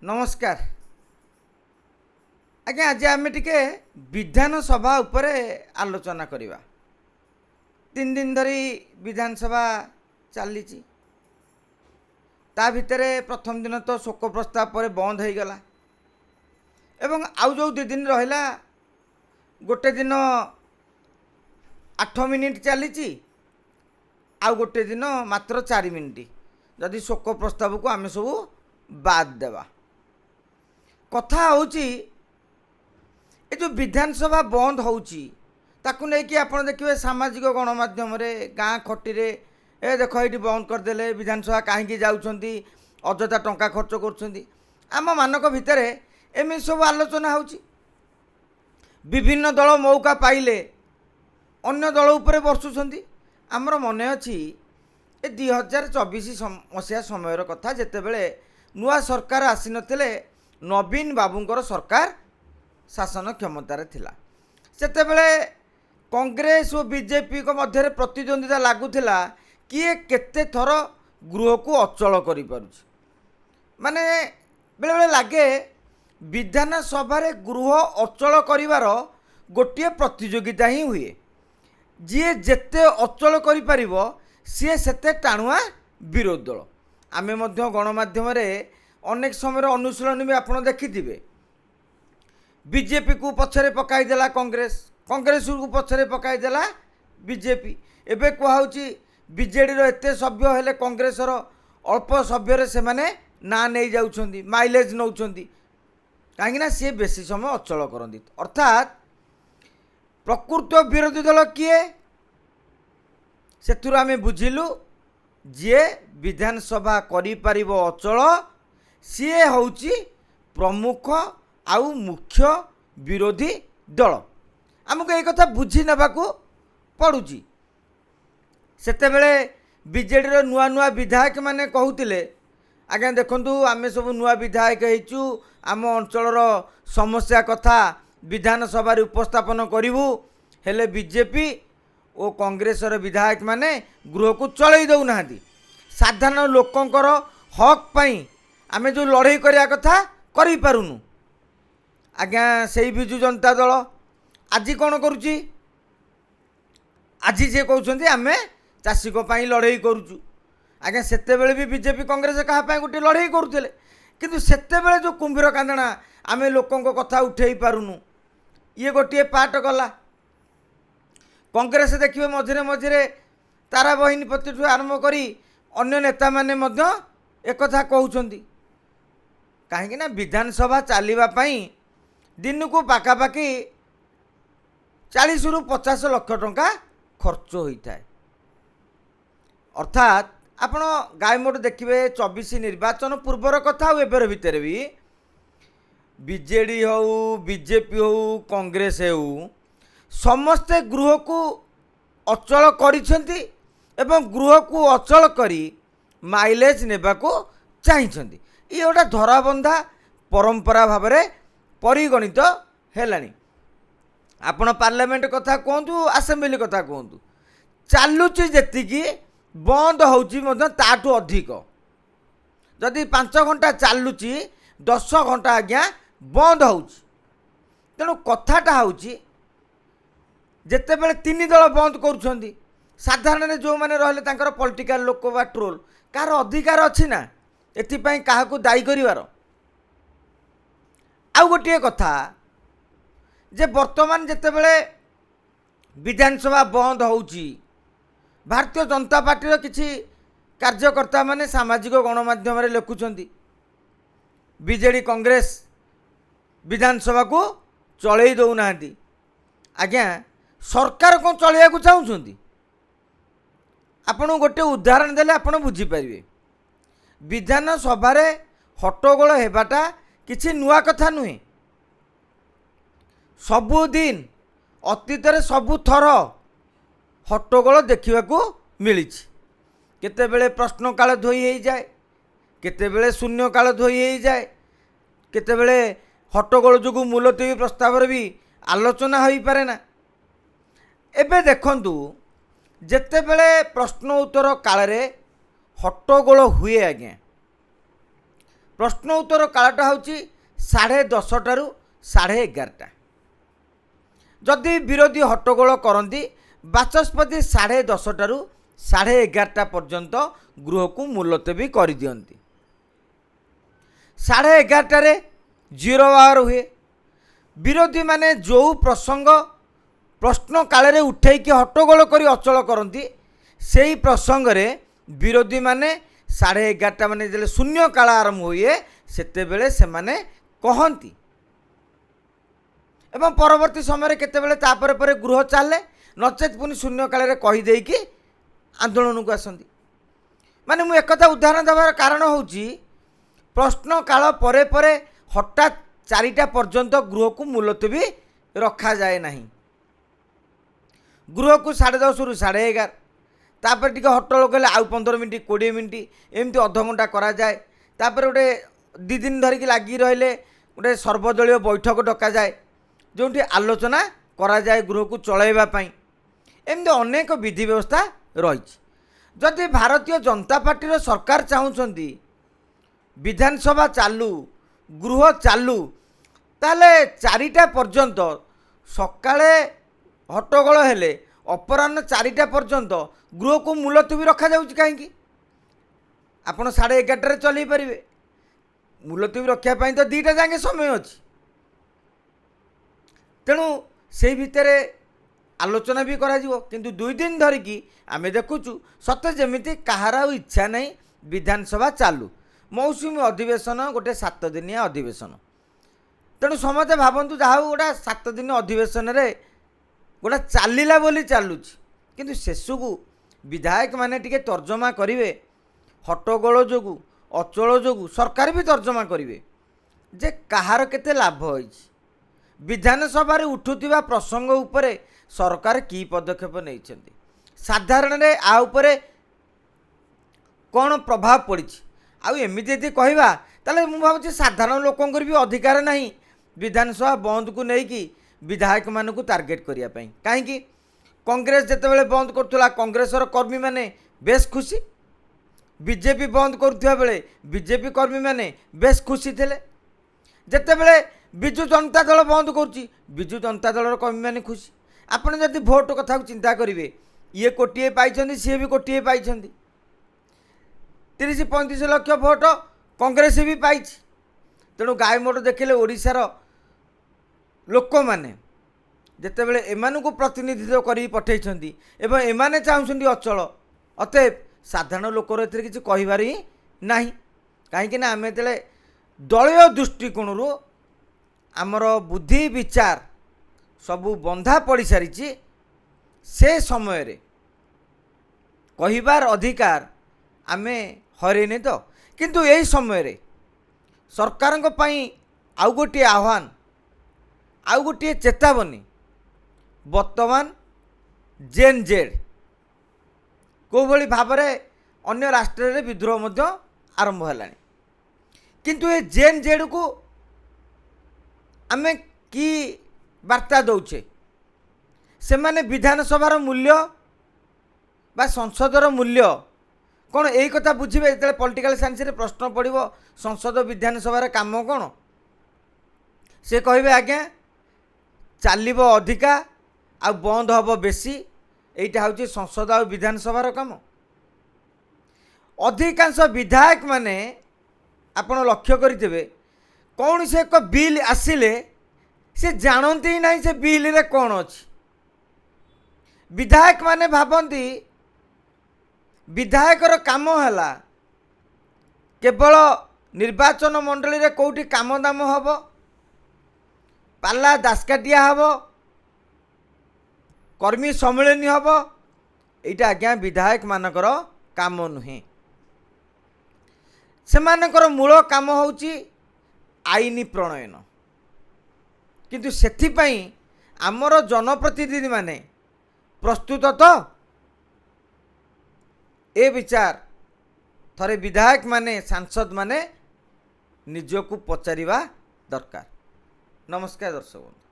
नमस्कार आज्ञा। आज आम टिके विधानसभा उपरे आलोचना करवा। 3 दिन धरी विधानसभा चली ता भितरे प्रथम दिन तो शोक प्रस्ताव पर बंद हो गला एवं आउ जो 2 दिन रहा गोटे दिन 8 मिनिट चली आउ गोटे दिन मात्र 4 मिनिट जदि शोक प्रस्ताव को आम सब बाद देवा। कथा होची ए जो विधानसभा बंद होची ताकू नहीं कि आप देखिए सामाजिक गणमाध्यम गाँ खटी ए देख ये बंद करदे विधानसभा कहीं जाऊँच अଯଥା टंका खर्च करम मानक भितर एम सब आलोचना होची। विभिन्न दल मौका पाइले अन्य दल उपरे बर्षुंट। आमर मन अच्छी ए 2024 मसीहा समय कथा जितेबले नुआ सरकार आसी नथिले नवीन बाबूंकर सरकार शासन क्षमतार थिला सेतेबले कांग्रेस और बीजेपी को मध्य प्रतिद्वंदिता लगुला किए केते थर गृह को अचल करि पारुछि। माने बेले बेले लगे विधानसभा गृह अचल करिवार गोटे प्रतियोगिता ही हुए। जी जेते अचल करि परिबो सी सेते टाणुआ विरोध दल। आमे मध्य गणमाध्यम अनेक समय अनुशीलन भी आपड़ देखिथिबे। बीजेपी को पछरे पकाईदेला कांग्रेस, कांग्रेस को पछरे पकाईदेला बीजेपी। एबे कहउची बीजेडी रो एते सभ्य हेले कांग्रेस रो अल्प सभ्य से माने ना नहीं जाउछंदी, माइलेज नौछंदी काहेकि ना सी बेसी समय अचल करंदी। अर्थात प्रकृत विरोधी दल किए सेथुर आमे बुझिलु जे विधानसभा करि परिबो अचल सी हूँ प्रमुख आउ मुख्य विरोधी दल। आमको ये कथा बुझी नेबाकू पड़ुची। सेतेबेले बीजेडी नुआ नुआ विधायक माने कहूतिले आज्ञा देखंतु आमे सब नुआ विधायक हेचु आम अंचलर समस्या कथा विधानसभा उपस्थापन करिवु हेले बीजेपी और कांग्रेस विधायक माने गृह को चलई दौना। साधारण लोकंकर हक पाई आमे जो लड़ाई करिया कथा करि पारुनु। आज्ञा से बिजु जनता दल आज कौन करुची आज जे कहते आमे चाषी लड़ाई करुचु। आज्ञा सेतेबेले भी बीजेपी कांग्रेस क्या गोटे लड़ाई करुले किंतु सेतेबेले जो कुंभीर कांदना आमे लोकों कथा उठे पारुनु ये गोटे पार्ट गला। कांग्रेस देखिए मझे मझे तारा बहिनी प्रति आरंभ करी अन्य नेता माने मध्य एक कथा कहउछंती कहीं ना विधानसभा चलवा दिन को पाखापाखि 40 रु 50 लाख टंका खर्च होता है। अर्थात आपण गायमोट देखिए 24 निर्वाचन पूर्वर कथा एबर भितर भी बीजेडी हो बीजेपी हो कांग्रेस हो समस्ते गृह को अचल करिसेंती एवं गृह को अचल करी माइलेज नेबाको चाहिए। ये गोटे धराबंधा परंपरा भाव में परिगणित हेलानी। आपण पार्लियामेंट कथा कहतु आसेम्बली कथा कहतु चलुची जेतिकी बंद होउची मध्य ताठू अधिक जदि 5 घंटा चलुची 10 घंटा आज्ञा बंद होउची। तेणु कथाटा होउची जेतेबेले 3 दल बंद करुछंदी साधारण जो मैंने रहिले तांकर पॉलिटिकल लोक बा ट्रोल कार अधिकार अच्छी ना एथिपाई काहाकू दायी करिवार। आउ गोटे कथा जे वर्तमान जेतेबेले विधानसभा बंद होउची भारतीय जनता पार्टी किसी कार्यकर्ता माने सामाजिक गणमाध्यम लिखुंट बीजेडी कांग्रेस विधानसभा को चलई दौना। आज्ञा सरकार कौन चलैया को चाहूँगी आपन गोटे उदाहरण देले आपन बुझीपारे। विधानसभा हट्टगोल होबाटा किसी नुआ कथा नुहे। सबुदिन अतीत सबु थर हट्टगोल देखा मिली। केतेबेले प्रश्नकाल धोई हो जाए, केतेबेले शून्यकाल धोई हो जाए, केतेबेले हट्टगोल जो मुलतवी प्रस्ताव भी आलोचना हो पारे ना। एबे देखंतु जेतेबेले प्रश्न उत्तर काल हट्टगोल हुए आज्ञा प्रश्न उत्तर कालटा हूँ 10:30 11:30। जदि विरोधी हट्टगोल करती बाचस्पति 10:30 11:30 पर्यंत गृह को मुलतवी कर दियंती। 11:30 जीरो आवर हुए। विरोधी माने जो प्रसंग प्रश्न काल उठे हट्टगोल कर अचल करती से ही प्रसंग रे विरोधी माने 11:30 माने जले शून्य काल आरंभ हुए सेते बेले से माने कहती एवं परवर्ती समय केतेबेले तापर पर गृह चले नचेत पुनि शून्य काल रे कहि देई कि आंदोलन को आसंती। माने मु एक कथा उदाहरण देवार कारण होउची प्रश्न काल परे परे हठात 4टा पर्यंत गृह को मुलतवी रखा जाए नहीं। गृह को 10:30 रु 11:30 तापर टिके हट्टगोल कले आउ 15 मिनिट 20 मिनिट एमती अध घंटा करा जाए। तापर गोटे 2 दिन धरिकी लगी रहिले गोटे सर्वदलीय बैठक डका जाए जोटी आलोचना करा जाए गृह को चलैबा पई। एमती अनेक विधि व्यवस्था रही। जदि भारतीय जनता पार्टी सरकार चाहूँगी विधानसभा चालू गृह चालू ताले 4टा पर्यंत सकाळे हट्टगोल हेले अपराह्न 4टा पर्यंत गृह को मुलतवी रखा जाउछि कहीं आपण 11:30 चलई पारे। मुलतवी रखापी तो 2टा जाके समय अच्छी तेणु से भितर आलोचना भी करा जिवो। किंतु 2 दिन धरिकी आमे देखुचु सत्य जमिति कहार इच्छा नहीं विधानसभा चालू। मौसुमी अधिवेशन गोटे 7 दिनिया अधिवेशन तेणु समझे भावतु जहाँ गोटा 7 दिन अधिवेशन रे गोटा चलला बोली चलुची किंतु शेषु को विधायक माने टिके तर्जमा करिवे हट्टगोल जोगु अचल जोगु सरकार भी तर्जमा करिवे जे कहार केते लाभ होइछि विधानसभा रे उठुतिबा प्रसंग उपरे सरकार की पदक्षेप नहीं साधारण रे आ उपरे कौन प्रभाव पड़ी आउ एमती यदि कहवा ताले मु भावुछि साधारण लोकंकर भी अधिकार नहीं विधानसभा बंद को लेकिन विधायक मान को टार्गेट करिया पई। कहीं कांग्रेस जितेबाला बंद करुला कांग्रेसर कर्मी माने बेस खुशी बीजेपी बंद करुवा बेले बीजेपी कर्मी माने बेस खुशी थे जितेबाला विजु जनता दल बंद करुच्ची विजु जनता दल कर्मी माने खुशी। आपड़ जब भोट कथा चिंता करेंगे ये कोटिए पाई सी भी कोटिए पाई 30-35 लाख भोट कांग्रेस भी पाई। तेणु गाय मोट देखिले ओडिशार लोक मैंने जितेबाला एमान को प्रतिनिधित्व कर पठे एवं एमाने चाहूँगी अचल अतएव साधारण लोकर ए किसी कहबार ही ना कहीं आम जो दलीय दृष्टिकोण आमर बुद्धि विचार सबू बंधा पड़ सारी से समय रे कहबार अधिकार आमे हरैने तो किंतु यही समय रे सरकार आउ गोटे आह्वान आउ गोटे चेतावनी वर्तमान जेड को भली भाव में अन्य राष्ट्र रे विद्रोह मध्य आरंभ है किंतु ये जेड को आमे की वार्ता दौचे से माने विधानसभार मूल्य बा संसदर मूल्य कौन यही कथा बुझे जो पॉलिटिकल साइंस रे प्रश्न पड़ो संसद विधानसभार काम कौन से कहे आज्ञा चलो अधिका आ बंद हम बेसी यहीटा हूँ संसद आ विधानसभार काम। अधिकांश विधायक माने आपण लक्ष्य करेंगे कौन से एक बिल आसिले से जानती ही नहीं से बिल रे कौन अच्छी। विधायक माने भावती विधायकर काम है केवल निर्वाचन मंडली रे कोठी काम दाम हम पाला दासकाटिया हम कर्मी सम्मेलन हम यहाँ आज्ञा विधायक मानकर काम नुहे से मूल काम होची आईन प्रणयन किंतु सेथिपाई आमर जनप्रतिनिधि माने प्रस्तुत तो ए विचार थरे विधायक माने सांसद माने निजको पचारिबा दरकार। नमस्कार दर्शक।